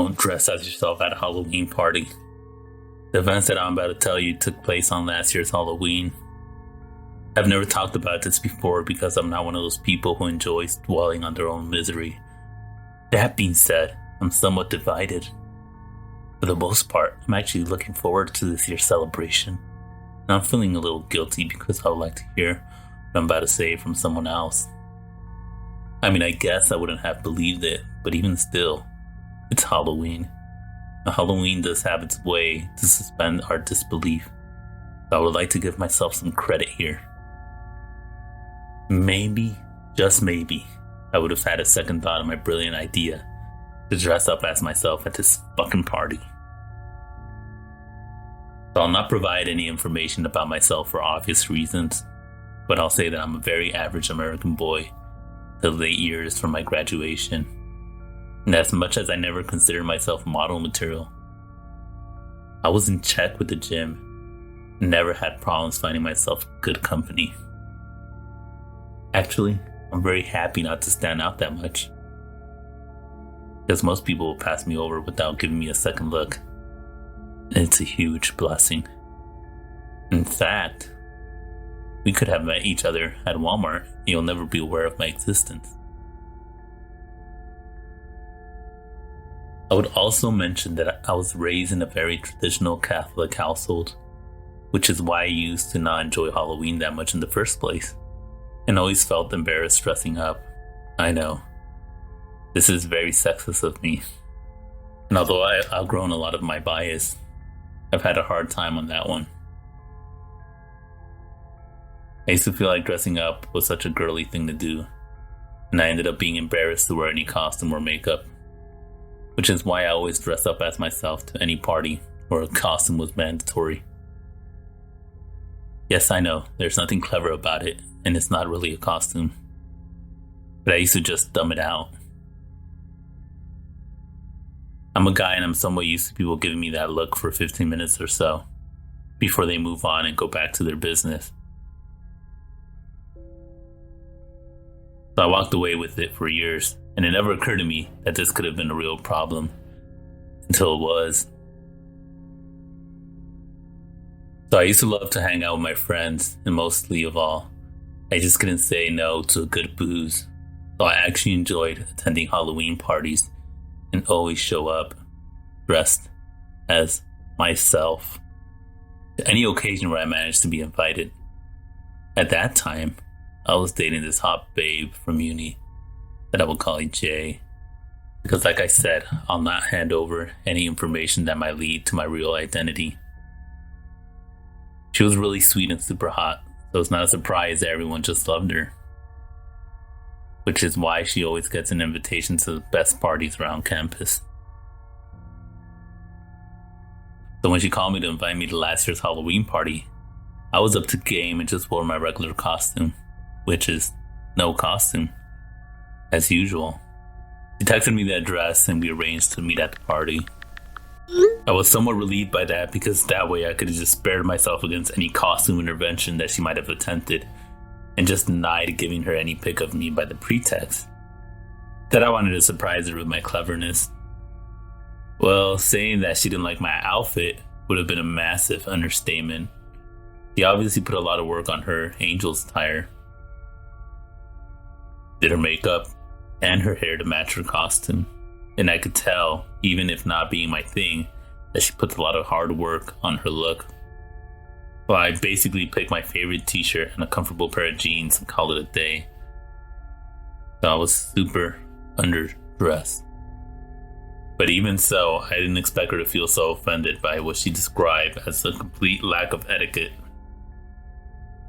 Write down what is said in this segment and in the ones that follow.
Don't dress as yourself at a Halloween party. The events that I'm about to tell you took place on last year's Halloween. I've never talked about this before because I'm not one of those people who enjoys dwelling on their own misery. That being said, I'm somewhat divided. For the most part, I'm actually looking forward to this year's celebration. And I'm feeling a little guilty because I would like to hear what I'm about to say from someone else. I mean, I guess I wouldn't have believed it, but even still, it's Halloween. And Halloween does have its way to suspend our disbelief. So I would like to give myself some credit here. Maybe, just maybe, I would have had a second thought on my brilliant idea to dress up as myself at this fucking party. So I'll not provide any information about myself for obvious reasons, but I'll say that I'm a very average American boy the late years from my graduation. And as much as I never considered myself model material, I was in check with the gym and never had problems finding myself good company. Actually, I'm very happy not to stand out that much, because most people will pass me over without giving me a second look, and it's a huge blessing. In fact, we could have met each other at Walmart and you'll never be aware of my existence. I would also mention that I was raised in a very traditional Catholic household, which is why I used to not enjoy Halloween that much in the first place, and always felt embarrassed dressing up. I know, this is very sexist of me, and although I've outgrown a lot of my bias, I've had a hard time on that one. I used to feel like dressing up was such a girly thing to do, and I ended up being embarrassed to wear any costume or makeup, which is why I always dressed up as myself to any party where a costume was mandatory. Yes, I know, there's nothing clever about it, and it's not really a costume, but I used to just dumb it out. I'm a guy and I'm somewhat used to people giving me that look for 15 minutes or so, before they move on and go back to their business. So I walked away with it for years, and it never occurred to me that this could have been a real problem, until it was. So I used to love to hang out with my friends, and mostly of all, I just couldn't say no to a good booze. So I actually enjoyed attending Halloween parties and always show up dressed as myself to any occasion where I managed to be invited. At that time, I was dating this hot babe from uni that I would call Jay, because like I said, I'll not hand over any information that might lead to my real identity. She was really sweet and super hot, so it's not a surprise that everyone just loved her, which is why she always gets an invitation to the best parties around campus. So when she called me to invite me to last year's Halloween party, I was up to game and just wore my regular costume, which is no costume, as usual. She texted me the address and we arranged to meet at the party. I was somewhat relieved by that because that way I could have just spared myself against any costume intervention that she might have attempted and just denied giving her any pic of me by the pretext that I wanted to surprise her with my cleverness. Well, saying that she didn't like my outfit would have been a massive understatement. She obviously put a lot of work on her angel's attire, did her makeup and her hair to match her costume, and I could tell, even if not being my thing, that she puts a lot of hard work on her look. Well, I basically picked my favorite t-shirt and a comfortable pair of jeans and called it a day. So I was super underdressed. But even so, I didn't expect her to feel so offended by what she described as a complete lack of etiquette,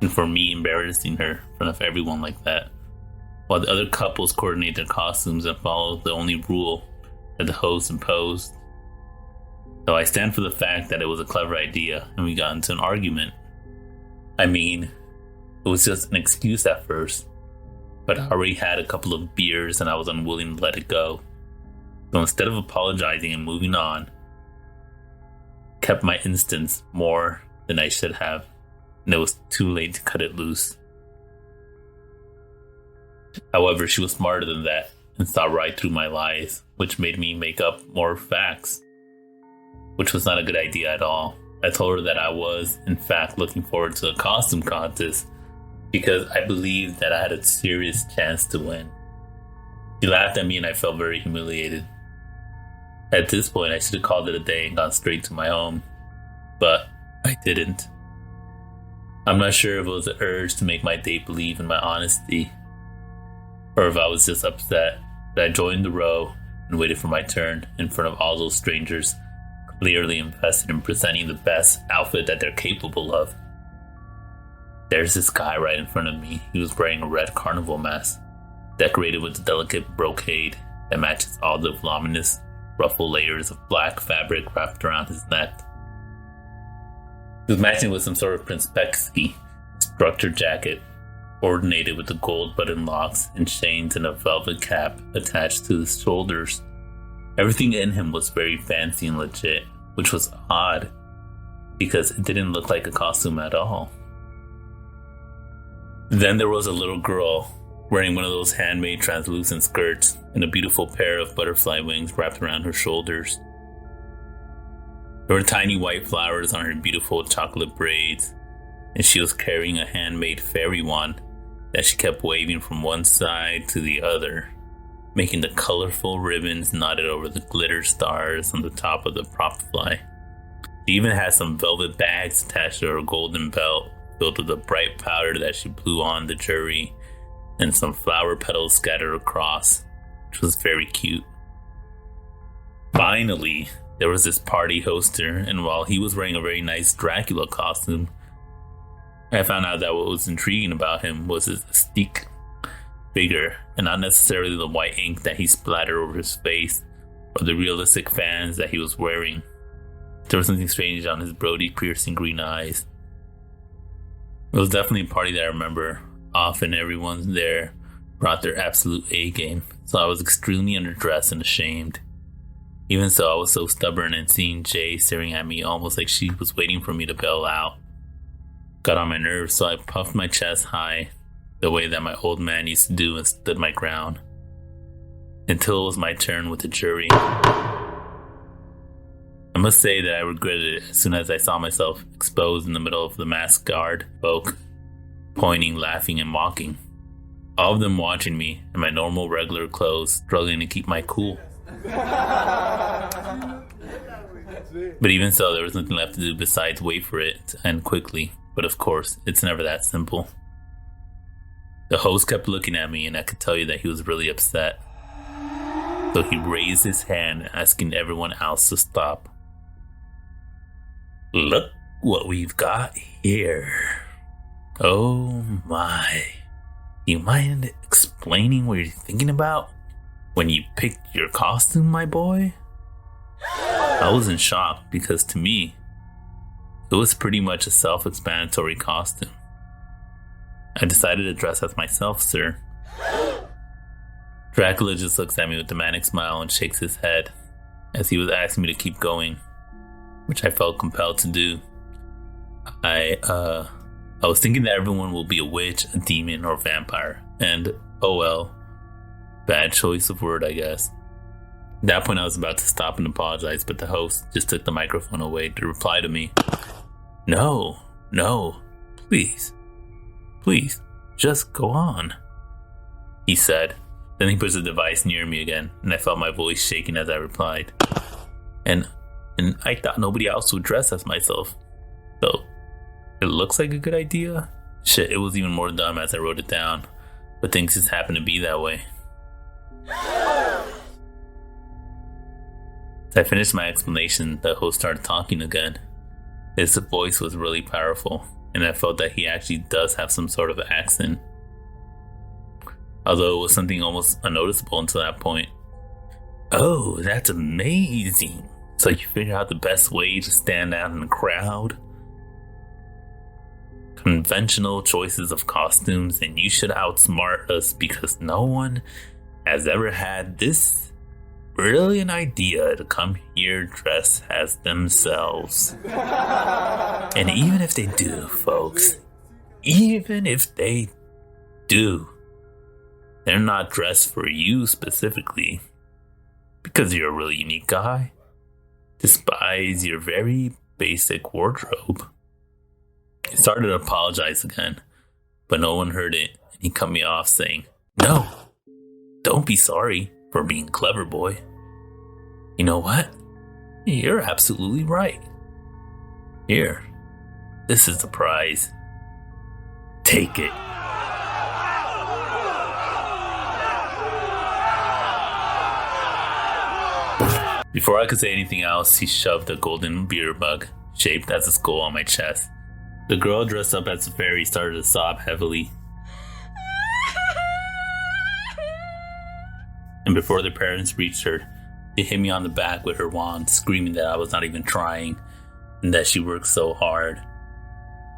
and for me embarrassing her in front of everyone like that, while the other couples coordinate their costumes and follow the only rule that the host imposed. So I stand for the fact that it was a clever idea and we got into an argument. I mean, it was just an excuse at first, but I already had a couple of beers and I was unwilling to let it go. So instead of apologizing and moving on, I kept my instance more than I should have, and it was too late to cut it loose. However, she was smarter than that and saw right through my lies, which made me make up more facts, which was not a good idea at all. I told her that I was, in fact, looking forward to a costume contest because I believed that I had a serious chance to win. She laughed at me and I felt very humiliated. At this point, I should have called it a day and gone straight to my home, but I didn't. I'm not sure if it was the urge to make my date believe in my honesty, or if I was just upset that I joined the row and waited for my turn in front of all those strangers clearly invested in presenting the best outfit that they're capable of. There's this guy right in front of me. He was wearing a red carnival mask, decorated with a delicate brocade that matches all the voluminous ruffle layers of black fabric wrapped around his neck. He was matching with some sort of Prince Pexky structured jacket, coordinated with the gold button locks and chains and a velvet cap attached to his shoulders. Everything in him was very fancy and legit, which was odd because it didn't look like a costume at all. Then there was a little girl wearing one of those handmade translucent skirts and a beautiful pair of butterfly wings wrapped around her shoulders. There were tiny white flowers on her beautiful chocolate braids, and she was carrying a handmade fairy wand that she kept waving from one side to the other, making the colorful ribbons knotted over the glitter stars on the top of the prop fly. She even had some velvet bags attached to her golden belt filled with a bright powder that she blew on the jury, and some flower petals scattered across, which was very cute. Finally, there was this party hoster, and while he was wearing a very nice Dracula costume, I found out that what was intriguing about him was his mystique figure, and not necessarily the white ink that he splattered over his face or the realistic fans that he was wearing. There was something strange on his Brody piercing green eyes. It was definitely a party that I remember. Often everyone there brought their absolute A game, so I was extremely underdressed and ashamed. Even so, I was so stubborn, and seeing Jay staring at me almost like she was waiting for me to bail out got on my nerves, so I puffed my chest high the way that my old man used to do and stood my ground until it was my turn with the jury. I must say that I regretted it as soon as I saw myself exposed in the middle of the masked guard folk, pointing, laughing, and mocking. All of them watching me in my normal regular clothes, struggling to keep my cool. But even so, there was nothing left to do besides wait for it to end quickly. But of course, it's never that simple. The host kept looking at me, and I could tell you that he was really upset. So he raised his hand, asking everyone else to stop. Look what we've got here. Oh my. You mind explaining what you're thinking about when you picked your costume, my boy? I was in shock because to me, it was pretty much a self-explanatory costume. I decided to dress as myself, sir. Dracula just looks at me with a manic smile and shakes his head as he was asking me to keep going, which I felt compelled to do. I was thinking that everyone will be a witch, a demon, or a vampire, and oh well, bad choice of word, I guess. At that point, I was about to stop and apologize, but the host just took the microphone away to reply to me. No, please, just go on, he said. Then he puts the device near me again, and I felt my voice shaking as I replied. And I thought nobody else would dress as myself. So, it looks like a good idea? Shit, it was even more dumb as I wrote it down. But things just happened to be that way. As I finished my explanation, the host started talking again. His voice was really powerful, and I felt that he actually does have some sort of accent. Although it was something almost unnoticeable until that point. Oh, that's amazing. So you figure out the best way to stand out in the crowd? Conventional choices of costumes, and you should outsmart us because no one has ever had this brilliant idea to come here dressed as themselves. And even if they do, folks, even if they do, They're not dressed for you specifically, because you're a really unique guy. Despise your very basic wardrobe. He started to apologize again, but no one heard it, and he cut me off saying, "No, don't be sorry for being clever, boy. You know what? You're absolutely right. Here, this is the prize. Take it." Before I could say anything else, he shoved a golden beer mug, shaped as a skull, on my chest. The girl dressed up as a fairy started to sob heavily. And before their parents reached her, she hit me on the back with her wand, screaming that I was not even trying and that she worked so hard.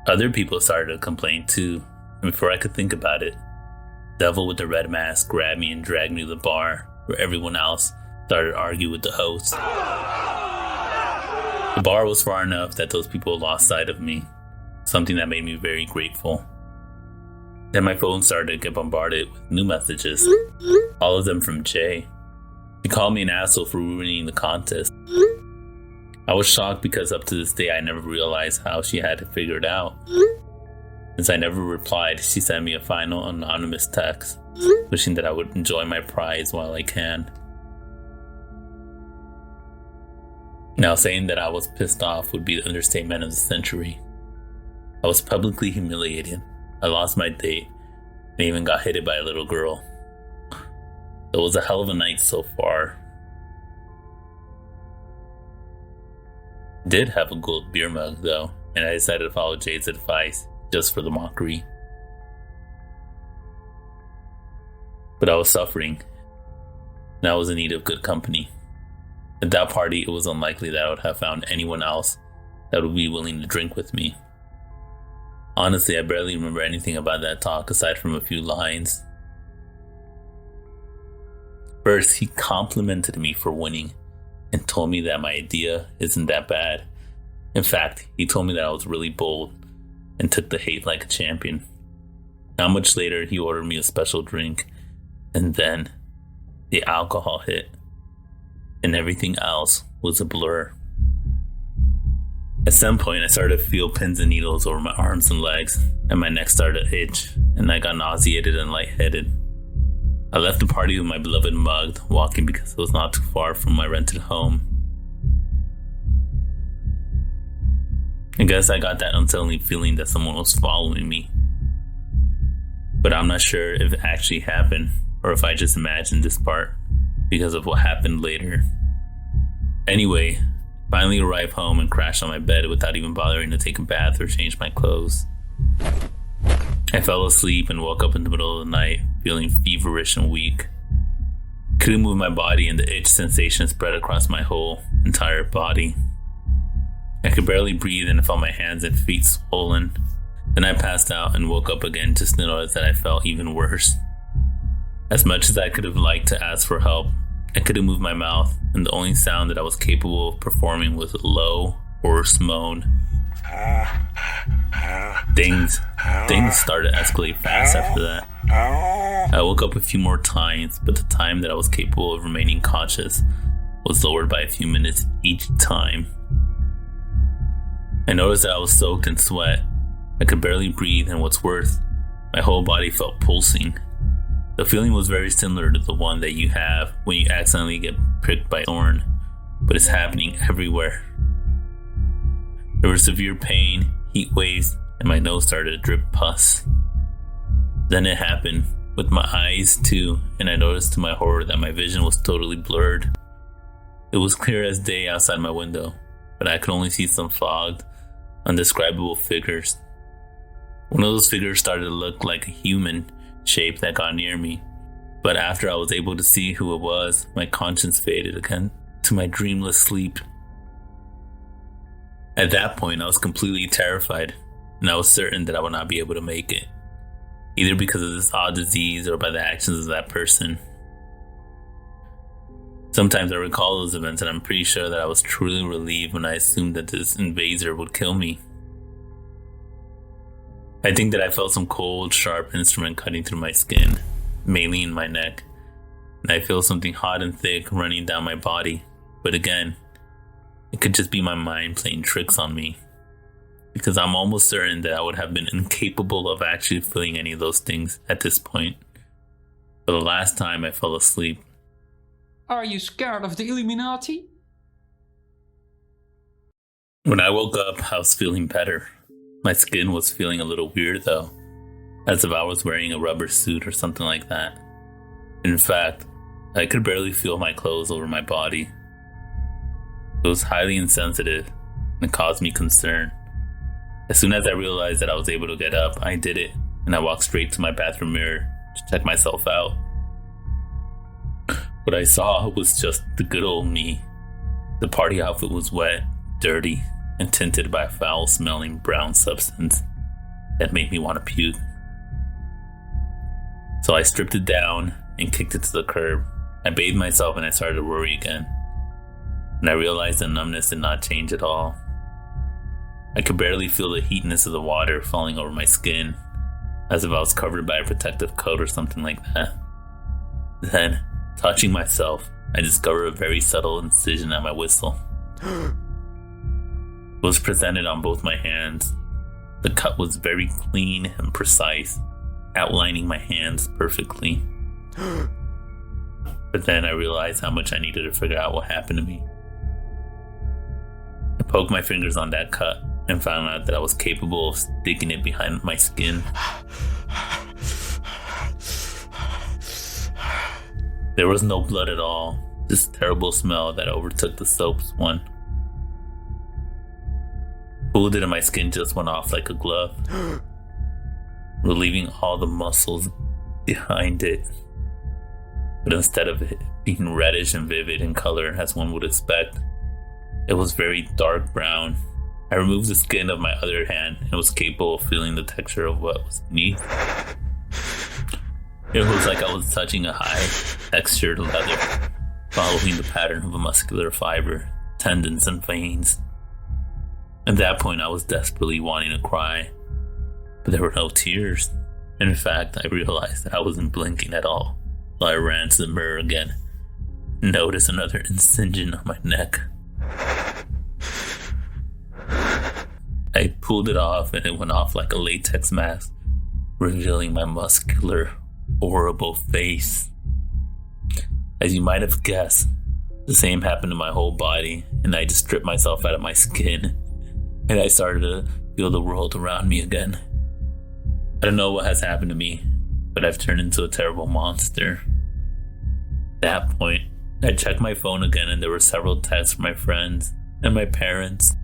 Other people started to complain too, and before I could think about it, Devil with the red mask grabbed me and dragged me to the bar, where everyone else started to argue with the host. The bar was far enough that those people lost sight of me, something that made me very grateful. Then my phone started to get bombarded with new messages, all of them from Jay. He called me an asshole for ruining the contest. I was shocked because up to this day I never realized how she had it figured out. Since I never replied, she sent me a final anonymous text, wishing that I would enjoy my prize while I can. Now, saying that I was pissed off would be the understatement of the century. I was publicly humiliated. I lost my date and even got hit by a little girl. It was a hell of a night so far. Did have a gold beer mug though, and I decided to follow Jade's advice just for the mockery. But I was suffering, and I was in need of good company. At that party, it was unlikely that I would have found anyone else that would be willing to drink with me. Honestly, I barely remember anything about that talk aside from a few lines. First, he complimented me for winning and told me that my idea isn't that bad. In fact, he told me that I was really bold and took the hate like a champion. Not much later, he ordered me a special drink, and then the alcohol hit, and everything else was a blur. At some point, I started to feel pins and needles over my arms and legs, and my neck started to itch, and I got nauseated and lightheaded. I left the party with my beloved mug, walking because it was not too far from my rented home. I guess I got that unsettling feeling that someone was following me. But I'm not sure if it actually happened, or if I just imagined this part because of what happened later. Anyway, finally arrived home and crashed on my bed without even bothering to take a bath or change my clothes. I fell asleep and woke up in the middle of the night, feeling feverish and weak. Couldn't move my body, and the itch sensation spread across my whole entire body. I could barely breathe and felt my hands and feet swollen. Then I passed out and woke up again just to notice that I felt even worse. As much as I could have liked to ask for help, I couldn't move my mouth, and the only sound that I was capable of performing was a low, hoarse moan. Things started to escalate fast after that. I woke up a few more times, but the time that I was capable of remaining conscious was lowered by a few minutes each time. I noticed that I was soaked in sweat. I could barely breathe, and what's worse, my whole body felt pulsing. The feeling was very similar to the one that you have when you accidentally get pricked by a thorn, but it's happening everywhere. There was severe pain, heat waves, and my nose started to drip pus. Then it happened, with my eyes too, and I noticed to my horror that my vision was totally blurred. It was clear as day outside my window, but I could only see some fogged, undescribable figures. One of those figures started to look like a human shape that got near me, but after I was able to see who it was, my conscience faded again to my dreamless sleep. At that point, I was completely terrified, and I was certain that I would not be able to make it, either because of this odd disease or by the actions of that person. Sometimes I recall those events, and I'm pretty sure that I was truly relieved when I assumed that this invader would kill me. I think that I felt some cold, sharp instrument cutting through my skin, mainly in my neck, and I feel something hot and thick running down my body. But again, it could just be my mind playing tricks on me, because I'm almost certain that I would have been incapable of actually feeling any of those things at this point. For the last time I fell asleep. Are you scared of the Illuminati? When I woke up, I was feeling better. My skin was feeling a little weird though, as if I was wearing a rubber suit or something like that. In fact, I could barely feel my clothes over my body. It was highly insensitive and caused me concern. As soon as I realized that I was able to get up, I did it, and I walked straight to my bathroom mirror to check myself out. What I saw was just the good old me. The party outfit was wet, dirty, and tinted by a foul-smelling brown substance that made me want to puke. So I stripped it down and kicked it to the curb. I bathed myself and I started to worry again. And I realized the numbness did not change at all. I could barely feel the heatness of the water falling over my skin, as if I was covered by a protective coat or something like that. Then, touching myself, I discovered a very subtle incision at my whistle. It was presented on both my hands. The cut was very clean and precise, outlining my hands perfectly. But then I realized how much I needed to figure out what happened to me. I poked my fingers on that cut and found out that I was capable of sticking it behind my skin. There was no blood at all, this terrible smell that overtook the soap's one. Pulled it and my skin just went off like a glove, relieving all the muscles behind it. But instead of it being reddish and vivid in color as one would expect, it was very dark brown. I removed the skin of my other hand and was capable of feeling the texture of what was beneath. It was like I was touching a high-textured leather, following the pattern of a muscular fiber, tendons, and veins. At that point, I was desperately wanting to cry, but there were no tears. In fact, I realized that I wasn't blinking at all. So I ran to the mirror again, and noticed another incision on my neck. I pulled it off, and it went off like a latex mask, revealing my muscular, horrible face. As you might have guessed, the same happened to my whole body, and I just stripped myself out of my skin, and I started to feel the world around me again. I don't know what has happened to me, but I've turned into a terrible monster. At that point, I checked my phone again, and there were several texts from my friends and my parents,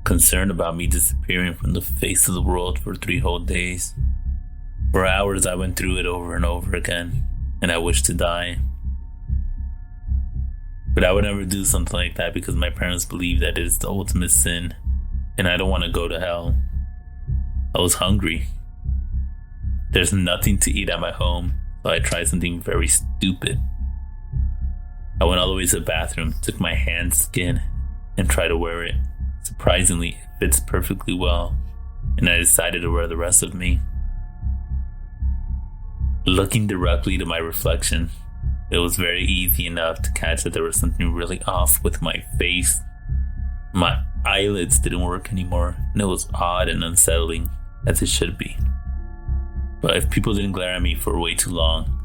concerned about me disappearing from the face of the world for 3 whole days. For hours, I went through it over and over again, and I wished to die. But I would never do something like that because my parents believe that it is the ultimate sin, and I don't want to go to hell. I was hungry. There's nothing to eat at my home, so I tried something very stupid. I went all the way to the bathroom, took my hand skin, and tried to wear it. Surprisingly, it fits perfectly well, and I decided to wear the rest of me. Looking directly to my reflection, it was very easy enough to catch that there was something really off with my face. My eyelids didn't work anymore, and it was odd and unsettling, as it should be. But if people didn't glare at me for way too long,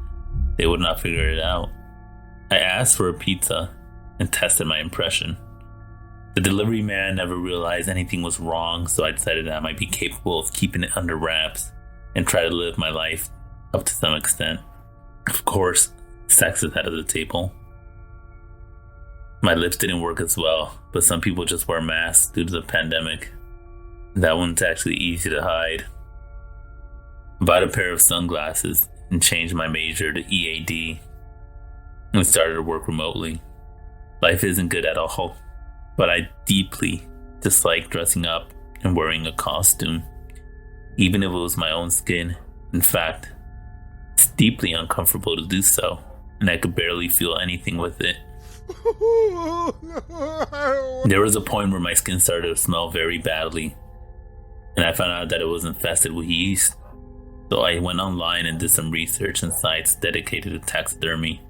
they would not figure it out. I asked for a pizza and tested my impression. The delivery man never realized anything was wrong, so I decided that I might be capable of keeping it under wraps and try to live my life up to some extent. Of course, sex is out of the table. My lips didn't work as well, but some people just wear masks due to the pandemic. That one's actually easy to hide. I bought a pair of sunglasses and changed my major to EAD and started to work remotely. Life isn't good at all, but I deeply dislike dressing up and wearing a costume, even if it was my own skin. In fact, it's deeply uncomfortable to do so, and I could barely feel anything with it. There was a point where my skin started to smell very badly, and I found out that it was infested with yeast. So I went online and did some research on sites dedicated to taxidermy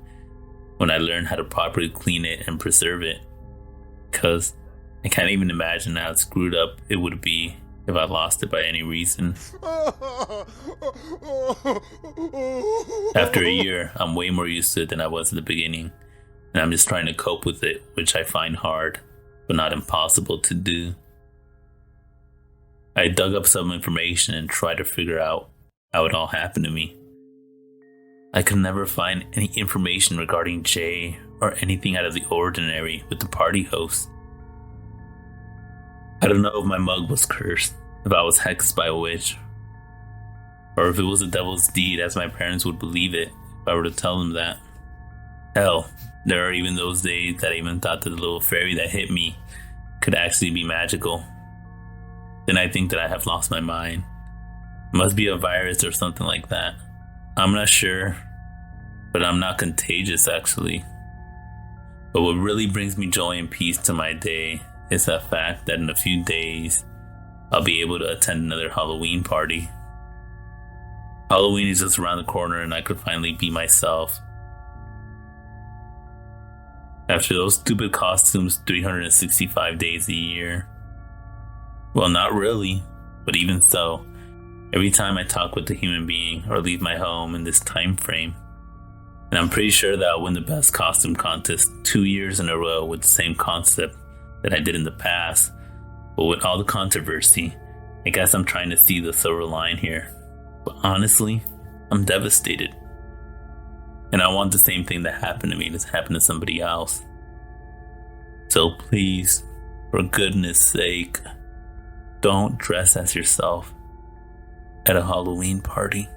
when I learned how to properly clean it and preserve it. Because I can't even imagine how screwed up it would be if I lost it by any reason. After a year, I'm way more used to it than I was at the beginning, and I'm just trying to cope with it, which I find hard, but not impossible to do. I dug up some information and tried to figure out how it all happened to me. I could never find any information regarding Jay or anything out of the ordinary with the party host. I don't know if my mug was cursed, if I was hexed by a witch, or if it was a devil's deed as my parents would believe it if I were to tell them that. Hell, there are even those days that I even thought that the little fairy that hit me could actually be magical. Then I think that I have lost my mind. It must be a virus or something like that. I'm not sure, but I'm not contagious actually. But what really brings me joy and peace to my day is the fact that in a few days, I'll be able to attend another Halloween party. Halloween is just around the corner and I could finally be myself. After those stupid costumes 365 days a year. Well, not really, but even so, every time I talk with a human being or leave my home in this time frame, and I'm pretty sure that I'll win the best costume contest 2 years in a row with the same concept that I did in the past. But with all the controversy, I guess I'm trying to see the silver line here. But honestly, I'm devastated. And I want the same thing that happened to me to happen to somebody else. So please, for goodness sake, don't dress as yourself at a Halloween party.